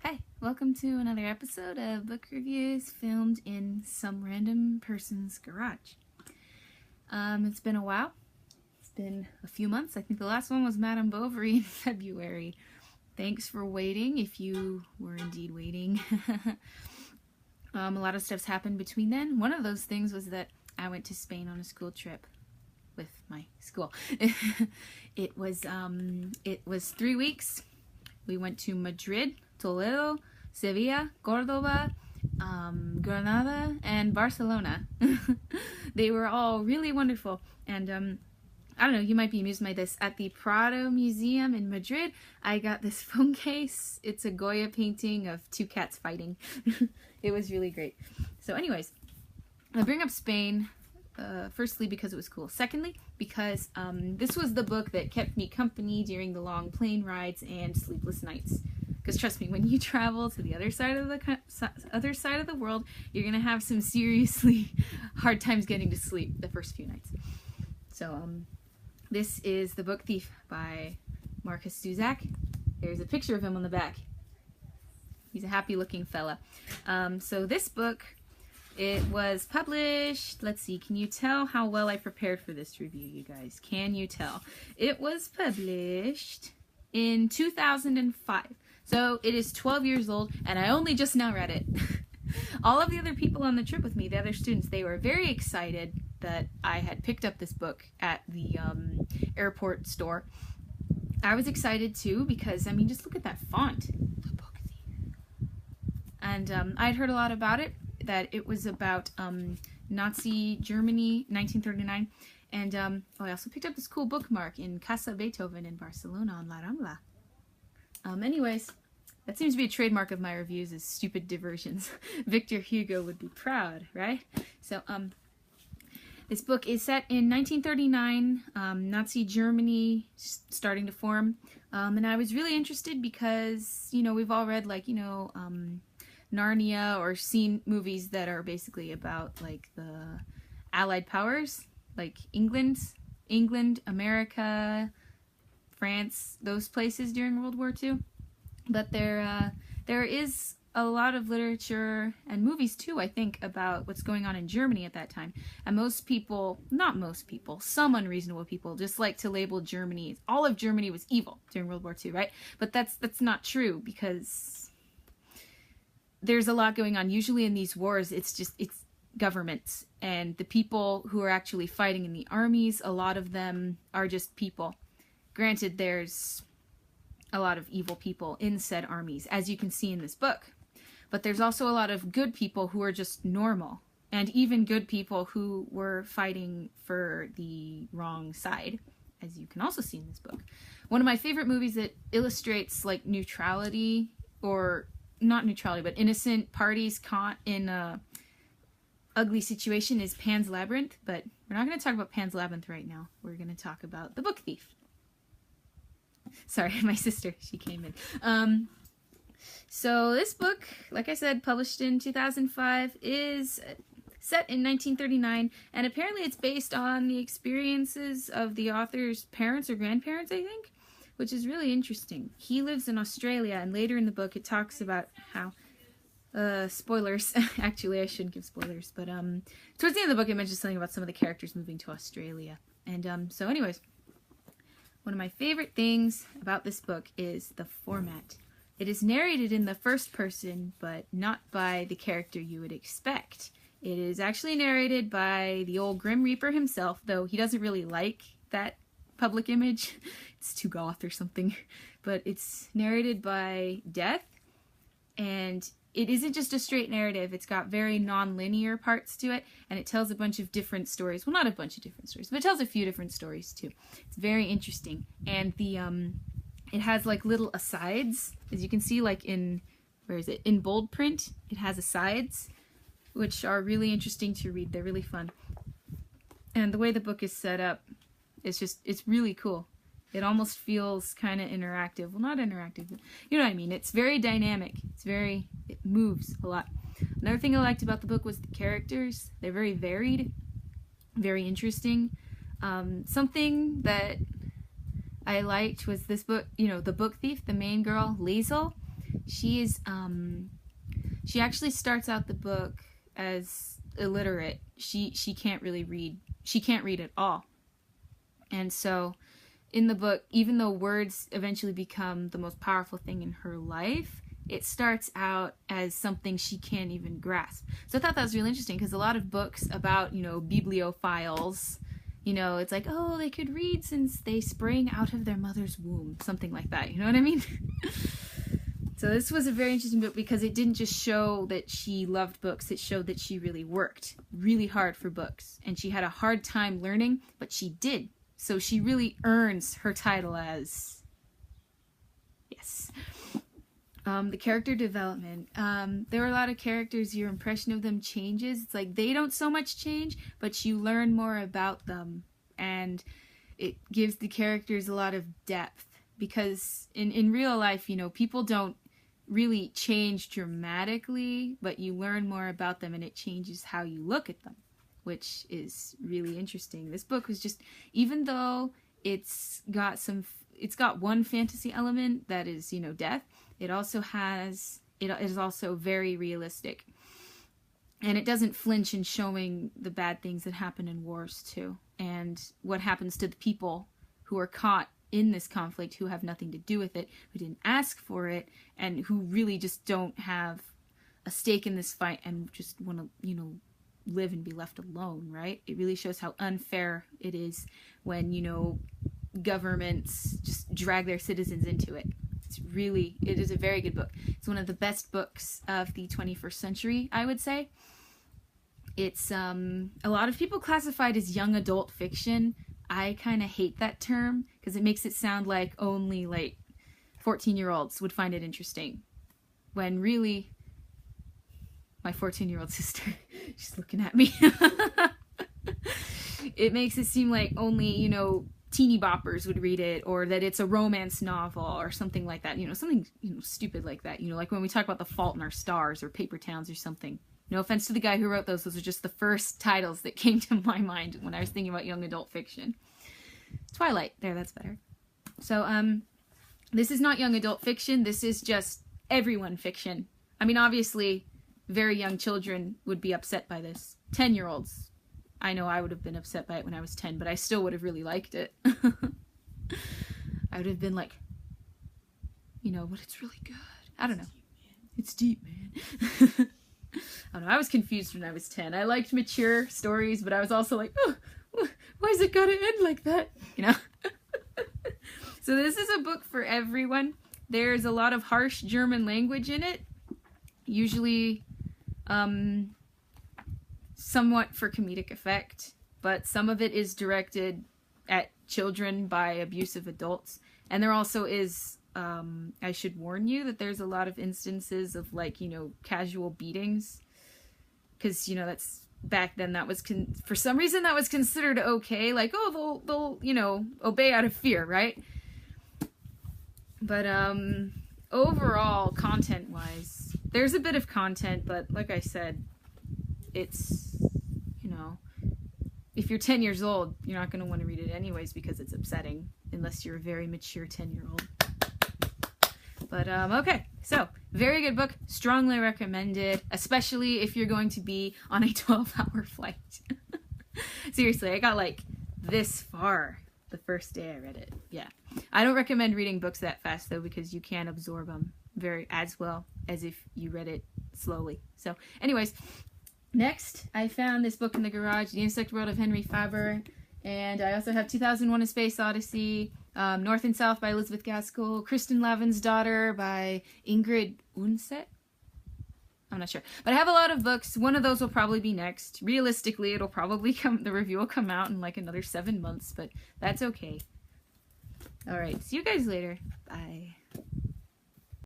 Hi, welcome to another episode of Book Reviews filmed in some random person's garage. It's been a while. It's been a few months. I think the last one was Madame Bovary in February. Thanks for waiting, if you were indeed waiting. A lot of stuff's happened between then. One of those things was that I went to Spain on a school trip with my school. It was 3 weeks. We went to Madrid, Toledo, Sevilla, Cordoba, Granada, and Barcelona. They were all really wonderful. And I don't know, you might be amused by this. At the Prado Museum in Madrid, I got this phone case. It's a Goya painting of two cats fighting. It was really great. So anyways, I bring up Spain, firstly because it was cool. Secondly, because this was the book that kept me company during the long plane rides and sleepless nights. Because trust me, when you travel to the other side of the world, you're gonna have some seriously hard times getting to sleep the first few nights. So this is The Book Thief by Markus Zusak. There's a picture of him on the back. He's a happy-looking fella. So this book, it was published, let's see, can you tell how well I prepared for this review, you guys? Can you tell? It was published in 2005. So it is 12 years old, and I only just now read it. All of the other people on the trip with me, the other students, they were very excited that I had picked up this book at the airport store. I was excited too because, I mean, just look at that font. The Book Thief. And I'd heard a lot about it, that it was about Nazi Germany, 1939. And I also picked up this cool bookmark in Casa Beethoven in Barcelona on La Rambla. Anyways, that seems to be a trademark of my reviews, is stupid diversions. Victor Hugo would be proud, right? So, this book is set in 1939, Nazi Germany starting to form. And I was really interested because, you know, we've all read, like, you know, Narnia, or seen movies that are basically about, like, the Allied powers, like England, America, France, those places during World War II. But there is a lot of literature and movies too, I think, about what's going on in Germany at that time. And most people, not most people, some unreasonable people just like to label Germany, all of Germany was evil during World War II, right? But that's not true, because there's a lot going on. Usually in these wars, it's governments, and the people who are actually fighting in the armies, a lot of them are just people. Granted, there's a lot of evil people in said armies, as you can see in this book. But there's also a lot of good people who are just normal, and even good people who were fighting for the wrong side, as you can also see in this book. One of my favorite movies that illustrates, like, neutrality, or not neutrality, but innocent parties caught in a ugly situation is Pan's Labyrinth, but we're not going to talk about Pan's Labyrinth right now. We're going to talk about The Book Thief. Sorry, my sister, she came in. So this book, like I said, published in 2005, is set in 1939, and apparently it's based on the experiences of the author's parents or grandparents, I think, which is really interesting. He lives in Australia, and later in the book it talks about how, spoilers, actually I shouldn't give spoilers, but towards the end of the book it mentions something about some of the characters moving to Australia. And so anyways, one of my favorite things about this book is the format. It is narrated in the first person, but not by the character you would expect. It is actually narrated by the old Grim Reaper himself, though he doesn't really like that public image. It's too goth or something. But it's narrated by Death, and it isn't just a straight narrative. It's got very non-linear parts to it, and it tells a bunch of different stories. Well, not a bunch of different stories, but it tells a few different stories too. It's very interesting. And the it has, like, little asides, as you can see, like in, where is it? In bold print, it has asides, which are really interesting to read. They're really fun. And the way the book is set up, it's really cool. It almost feels kind of interactive. Well, not interactive, but you know what I mean. It's very dynamic. It moves a lot. Another thing I liked about the book was the characters. They're very varied, very interesting. Something that I liked was this book, you know, the book thief, the main girl, Liesel. She is, she actually starts out the book as illiterate. She can't really read. She can't read at all. And so in the book, even though words eventually become the most powerful thing in her life, it starts out as something she can't even grasp. So I thought that was really interesting, because a lot of books about, you know, bibliophiles, you know, it's like, oh, they could read since they sprang out of their mother's womb, something like that, you know what I mean? So this was a very interesting book, because it didn't just show that she loved books, it showed that she really worked really hard for books, and she had a hard time learning, but she did. So she really earns her title as, yes. The character development. There are a lot of characters, your impression of them changes. It's like they don't so much change, but you learn more about them. And it gives the characters a lot of depth. Because in real life, you know, people don't really change dramatically, but you learn more about them and it changes how you look at them, which is really interesting. This book was just, even though it's got one fantasy element that is, you know, death, it also has, it is also very realistic. And it doesn't flinch in showing the bad things that happen in wars too. And what happens to the people who are caught in this conflict, who have nothing to do with it, who didn't ask for it, and who really just don't have a stake in this fight and just want to, you know, live and be left alone, right? It really shows how unfair it is when, you know, governments just drag their citizens into it. It is a very good book. It's one of the best books of the 21st century, I would say. It's, a lot of people classify it as young adult fiction. I kind of hate that term, because it makes it sound like only, like, 14-year-olds would find it interesting. When really, my 14-year-old sister, she's looking at me. It makes it seem like only, you know, teeny boppers would read it, or that it's a romance novel or something like that, you know, something, you know, stupid like that, you know, like when we talk about The Fault in Our Stars or Paper Towns or something. No offense to the guy who wrote those are just the first titles that came to my mind when I was thinking about young adult fiction. Twilight, there, that's better. So this is not young adult fiction, this is just everyone fiction. I mean, obviously very young children would be upset by this. 10-year-olds, I know I would have been upset by it when I was 10, but I still would have really liked it. I would have been like, you know, but it's really good. I don't know. It's deep, man. I don't know. I was confused when I was 10. I liked mature stories, but I was also like, oh, why is it gotta end like that? You know? So this is a book for everyone. There's a lot of harsh German language in it. Usually, somewhat for comedic effect, but some of it is directed at children by abusive adults. And there also is, I should warn you that there's a lot of instances of, like, you know, casual beatings. Because, you know, that's, back then that was, for some reason that was considered okay. Like, oh, they'll, you know, obey out of fear, right? But, overall, content-wise, there's a bit of content, but like I said, it's, you know, if you're 10 years old, you're not going to want to read it anyways because it's upsetting, unless you're a very mature 10-year-old. But, okay, so, very good book, strongly recommended, especially if you're going to be on a 12-hour flight. Seriously, I got, like, this far the first day I read it, yeah. I don't recommend reading books that fast, though, because you can't absorb them as well as if you read it slowly. So, anyways, next, I found this book in the garage, The Insect World of Henry Faber, and I also have 2001: A Space Odyssey, North and South by Elizabeth Gaskell, Kristen Lavin's Daughter by Ingrid Undset. I'm not sure. But I have a lot of books. One of those will probably be next. Realistically, it'll probably the review will come out in like another 7 months, but that's okay. Alright, see you guys later. Bye.